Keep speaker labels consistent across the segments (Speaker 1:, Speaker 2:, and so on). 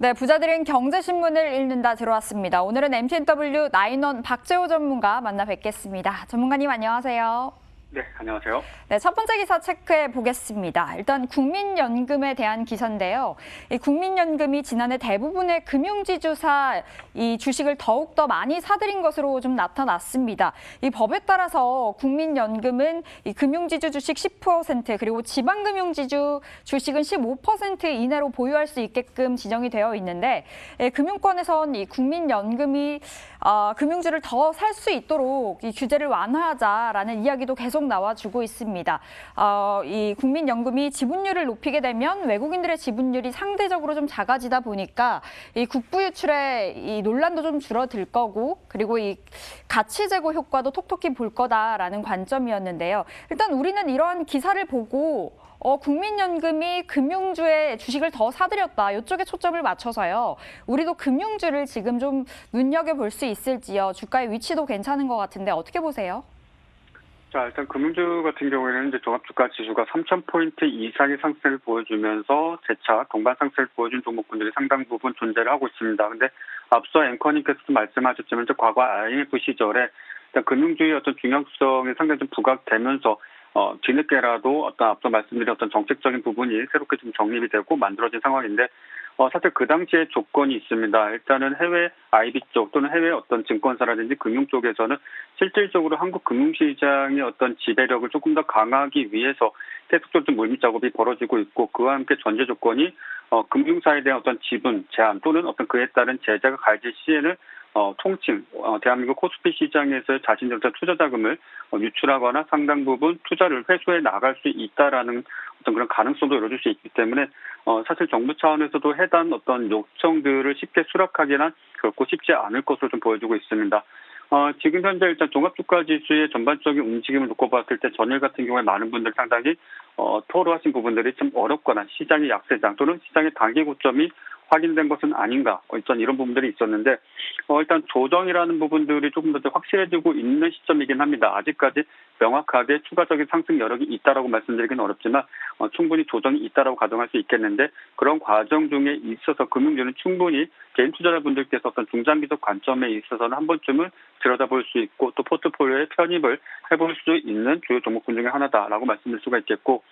Speaker 1: 네, 부자들은 경제신문을 읽는다 들어왔습니다. 오늘은 MTNW 나인원 박재호 전문가 만나 뵙겠습니다. 전문가님 안녕하세요.
Speaker 2: 네, 안녕하세요.
Speaker 1: 네, 첫 번째 기사 체크해 보겠습니다. 일단 국민연금에 대한 기사인데요. 이 국민연금이 지난해 대부분의 금융지주사 이 주식을 더욱더 많이 사들인 것으로 좀 나타났습니다. 이 법에 따라서 국민연금은 이 금융지주 주식 10% 그리고 지방금융지주 주식은 15% 이내로 보유할 수 있게끔 지정이 되어 있는데 금융권에선 이 국민연금이 금융주를 더 살 수 있도록 이 규제를 완화하자라는 이야기도 계속 나와주고 있습니다. 이 국민연금이 지분율을 높이게 되면 외국인들의 지분율이 상대적으로 좀 작아지다 보니까 이 국부 유출의 이 논란도 좀 줄어들 거고 그리고 이 가치 제고 효과도 톡톡히 볼 거다라는 관점이었는데요. 일단 우리는 이러한 기사를 보고 국민연금이 금융주의 주식을 더 사들였다. 이쪽에 초점을 맞춰서요. 우리도 금융주를 지금 좀 눈여겨볼 수 있을지요. 주가의 위치도 괜찮은 것 같은데 어떻게 보세요?
Speaker 2: 자, 일단 금융주 같은 경우에는 이제 종합주가 지수가 3,000포인트 이상의 상승을 보여주면서 재차 동반 상승을 보여준 종목군들이 상당 부분 존재를 하고 있습니다. 근데 앞서 앵커님께서도 말씀하셨지만 이제 과거 IMF 시절에 일단 금융주의 어떤 중요성이 상당히 좀 부각되면서 뒤늦게라도 어떤 앞서 말씀드린 어떤 정책적인 부분이 새롭게 좀 정립이 되고 만들어진 상황인데 사실 그 당시에 조건이 있습니다. 일단은 해외 IB 쪽 또는 해외 어떤 증권사라든지 금융 쪽에서는 실질적으로 한국 금융시장의 어떤 지배력을 조금 더 강화하기 위해서 계속적으로 좀 물밑 작업이 벌어지고 있고 그와 함께 전제 조건이 금융사에 대한 어떤 지분 제한 또는 어떤 그에 따른 제재가 가해질 시에는 통칭 대한민국 코스피 시장에서 자신들의 투자 자금을 유출하거나 상당 부분 투자를 회수해 나갈 수 있다라는 어떤 그런 가능성도 열어줄 수 있기 때문에 사실 정부 차원에서도 해당 어떤 요청들을 쉽게 수락하기는 결코 쉽지 않을 것으로 좀 보여지고 있습니다. 지금 현재 일단 종합주가지수의 전반적인 움직임을 놓고 봤을 때 전일 같은 경우에 많은 분들 상당히 토로하신 부분들이 좀 어렵거나 시장의 약세장 또는 시장의 단기 고점이 확인된 것은 아닌가 일단 이런 부분들이 있었는데 일단 조정이라는 부분들이 조금 더 확실해지고 있는 시점이긴 합니다. 아직까지 명확하게 추가적인 상승 여력이 있다라고 말씀드리기는 어렵지만 충분히 조정이 있다라고 가정할 수 있겠는데 그런 과정 중에 있어서 금융주는 충분히 개인 투자자분들께서 어떤 중장기적 관점에 있어서는 한 번쯤은 들여다볼 수 있고 또 포트폴리오에 편입을 해볼 수 있는 주요 종목군 중에 하나다라고 말씀드릴 수가 있겠고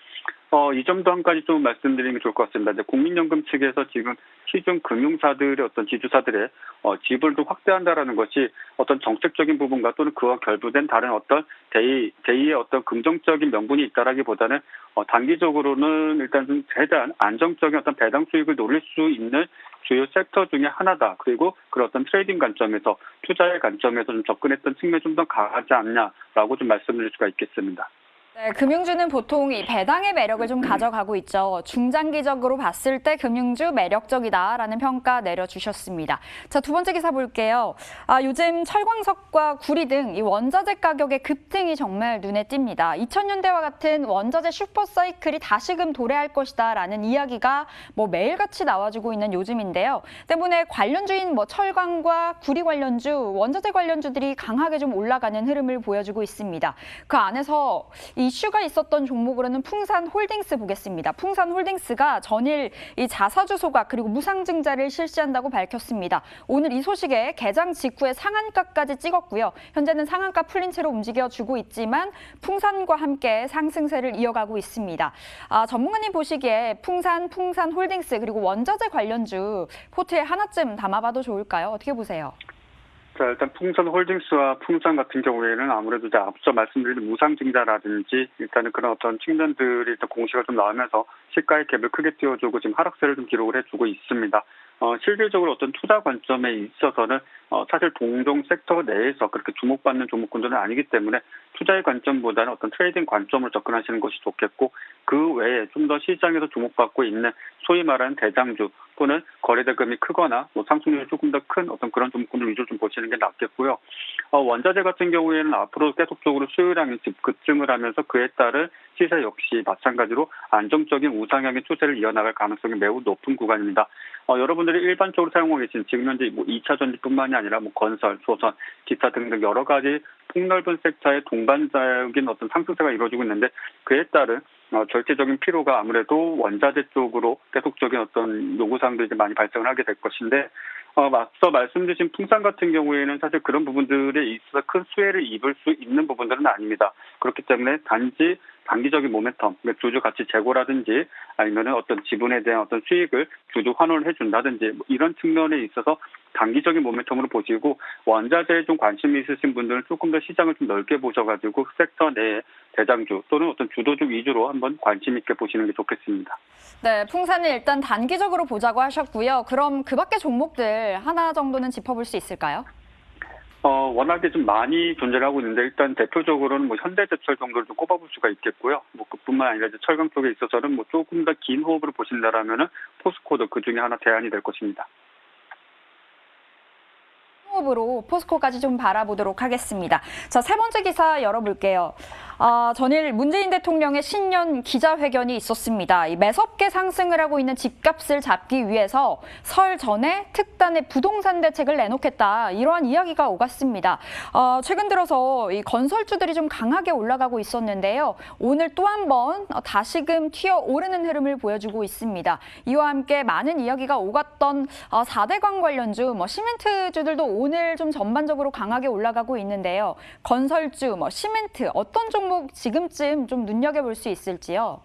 Speaker 2: 이 점도 한 가지 좀 말씀드리는 게 좋을 것 같습니다. 이제 국민연금 측에서 지금 시중 금융사들의 어떤 지주사들의 지분을 확대한다라는 것이 어떤 정책적인 부분과 또는 그와 결부된 다른 어떤 대의의 어떤 긍정적인 명분이 있다라기보다는 단기적으로는 일단 좀 최대한 안정적인 어떤 배당 수익을 노릴 수 있는 주요 섹터 중에 하나다. 그리고 그런 어떤 트레이딩 관점에서 투자의 관점에서 좀 접근했던 측면이 좀 더 강하지 않냐라고 좀 말씀드릴 수가 있겠습니다.
Speaker 1: 네, 금융주는 보통 이 배당의 매력을 좀 가져가고 있죠. 중장기적으로 봤을 때 금융주 매력적이다라는 평가 내려주셨습니다. 자, 두 번째 기사 볼게요. 요즘 철광석과 구리 등 이 원자재 가격의 급등이 정말 눈에 띕니다. 2000년대와 같은 원자재 슈퍼사이클이 다시금 도래할 것이다라는 이야기가 매일같이 나와주고 있는 요즘인데요. 때문에 관련주인 철광과 구리 관련주, 원자재 관련주들이 강하게 좀 올라가는 흐름을 보여주고 있습니다. 그 안에서 이슈가 있었던 종목으로는 풍산홀딩스 보겠습니다. 풍산홀딩스가 전일 이 자사주 소각 그리고 무상증자를 실시한다고 밝혔습니다. 오늘 이 소식에 개장 직후에 상한가까지 찍었고요. 현재는 상한가 풀린 채로 움직여주고 있지만 풍산과 함께 상승세를 이어가고 있습니다. 전문가님 보시기에 풍산홀딩스 그리고 원자재 관련주 포트에 하나쯤 담아봐도 좋을까요? 어떻게 보세요?
Speaker 2: 자, 일단 풍산홀딩스와 풍산 같은 경우에는 아무래도 이제 앞서 말씀드린 무상증자라든지 일단은 그런 어떤 측면들이 일단 공시가 좀 나오면서 시가의 갭을 크게 띄워주고 지금 하락세를 좀 기록을 해주고 있습니다. 실질적으로 어떤 투자 관점에 있어서는 사실 동종 섹터 내에서 그렇게 주목받는 종목군들은 아니기 때문에 투자의 관점보다는 어떤 트레이딩 관점으로 접근하시는 것이 좋겠고 그 외에 좀 더 시장에서 주목받고 있는 소위 말하는 대장주 또는 거래대금이 크거나 상승률이 조금 더 큰 어떤 그런 종목군들 위주로 좀 보시는 게 낫겠고요. 원자재 같은 경우에는 앞으로 계속적으로 수요량이 급증을 하면서 그에 따른 시세 역시 마찬가지로 안정적인 우상향의 추세를 이어나갈 가능성이 매우 높은 구간입니다. 여러분들이 일반적으로 사용하고 계신 지금 현재 2차 전지뿐만이 아니라 건설, 조선, 기타 등등 여러 가지 폭넓은 섹터의 동반적인 어떤 상승세가 이루어지고 있는데 그에 따른 절대적인 필요가 아무래도 원자재 쪽으로 계속적인 어떤 요구사항들이 이제 많이 발생을 하게 될 것인데, 앞서 말씀드린 풍산 같은 경우에는 사실 그런 부분들에 있어서 큰 수혜를 입을 수 있는 부분들은 아닙니다. 그렇기 때문에 단지 단기적인 모멘텀, 주주 가치 재고라든지 아니면 어떤 지분에 대한 어떤 수익을 주주 환원을 해준다든지 이런 측면에 있어서 단기적인 모멘텀으로 보시고, 원자재에 좀 관심이 있으신 분들은 조금 더 시장을 좀 넓게 보셔가지고 섹터 내에 대장주 또는 어떤 주도주 위주로 한번 관심 있게 보시는 게 좋겠습니다.
Speaker 1: 네, 풍산을 일단 단기적으로 보자고 하셨고요. 그럼 그 밖의 종목들 하나 정도는 짚어볼 수 있을까요?
Speaker 2: 워낙에 좀 많이 존재를 하고 있는데, 일단 대표적으로는 현대제철 정도를 좀 꼽아볼 수가 있겠고요. 그뿐만 아니라 이제 철강 쪽에 있어서는 조금 더 긴 호흡으로 보신다라면은 포스코도 그 중에 하나 대안이 될 것입니다.
Speaker 1: 호흡으로 포스코까지 좀 바라보도록 하겠습니다. 자, 세 번째 기사 열어볼게요. 전일 문재인 대통령의 신년 기자회견이 있었습니다. 이 매섭게 상승을 하고 있는 집값을 잡기 위해서 설 전에 특단의 부동산 대책을 내놓겠다, 이러한 이야기가 오갔습니다. 최근 들어서 이 건설주들이 좀 강하게 올라가고 있었는데요. 오늘 또 한 번 다시금 튀어오르는 흐름을 보여주고 있습니다. 이와 함께 많은 이야기가 오갔던 4대강 관련주, 시멘트주들도 오늘 좀 전반적으로 강하게 올라가고 있는데요. 건설주, 시멘트 어떤 종목 지금쯤 좀 눈여겨볼 수 있을지요?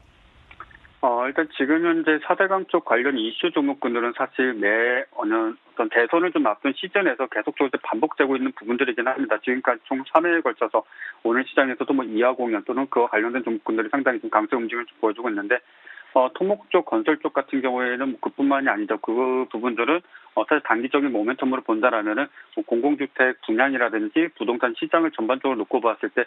Speaker 2: 일단 지금 현재 4대강 쪽 관련 이슈 종목군들은 사실 매 어떤 대선을 좀 앞둔 시즌에서 계속적으로 반복되고 있는 부분들이긴 합니다. 지금까지 총 3회에 걸쳐서 오늘 시장에서도 이하 공연 또는 그와 관련된 종목군들이 상당히 좀 강세 움직임을 보여주고 있는데, 토목 쪽, 건설 쪽 같은 경우에는 그뿐만이 아니죠. 그 부분들은 사실 단기적인 모멘텀으로 본다라면은 공공주택 분양이라든지 부동산 시장을 전반적으로 놓고 봤을 때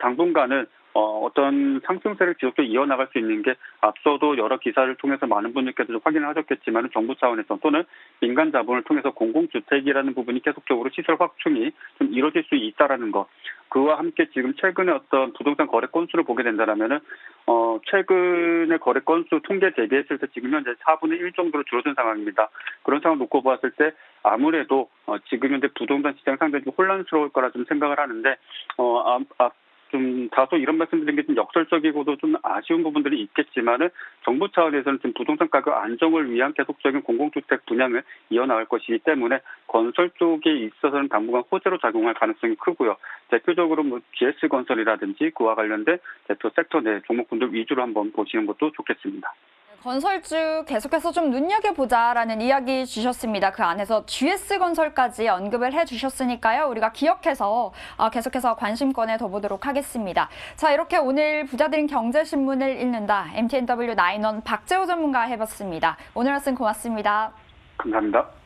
Speaker 2: 당분간은 어떤 상승세를 지속적으로 이어나갈 수 있는 게, 앞서도 여러 기사를 통해서 많은 분들께서 확인을 하셨겠지만 정부 차원에서 또는 민간 자본을 통해서 공공주택이라는 부분이 계속적으로 시설 확충이 좀 이루어질 수 있다라는 것. 그와 함께 지금 최근에 어떤 부동산 거래 건수를 보게 된다라면은 최근의 거래 건수 통계 대비했을 때 지금 현재 4분의 1 정도로 줄어든 상황입니다. 그런 상황 놓고 봤을 때 아무래도 지금 현재 부동산 시장 상당히 좀 혼란스러울 거라 좀 생각을 하는데, 좀 다소 이런 말씀드린 게 좀 역설적이고도 좀 아쉬운 부분들이 있겠지만은 정부 차원에서는 지금 부동산 가격 안정을 위한 계속적인 공공주택 분양을 이어나갈 것이기 때문에 건설 쪽에 있어서는 당분간 호재로 작용할 가능성이 크고요. 대표적으로 GS건설이라든지 그와 관련된 대표 섹터 내 종목군들 위주로 한번 보시는 것도 좋겠습니다.
Speaker 1: 건설주 계속해서 좀 눈여겨보자라는 이야기 주셨습니다. 그 안에서 GS건설까지 언급을 해주셨으니까요. 우리가 기억해서 계속해서 관심권에 둬보도록 하겠습니다. 자, 이렇게 오늘 부자들인 경제신문을 읽는다. MTNW 나인원 박재호 전문가 해봤습니다. 오늘 말씀 고맙습니다.
Speaker 2: 감사합니다.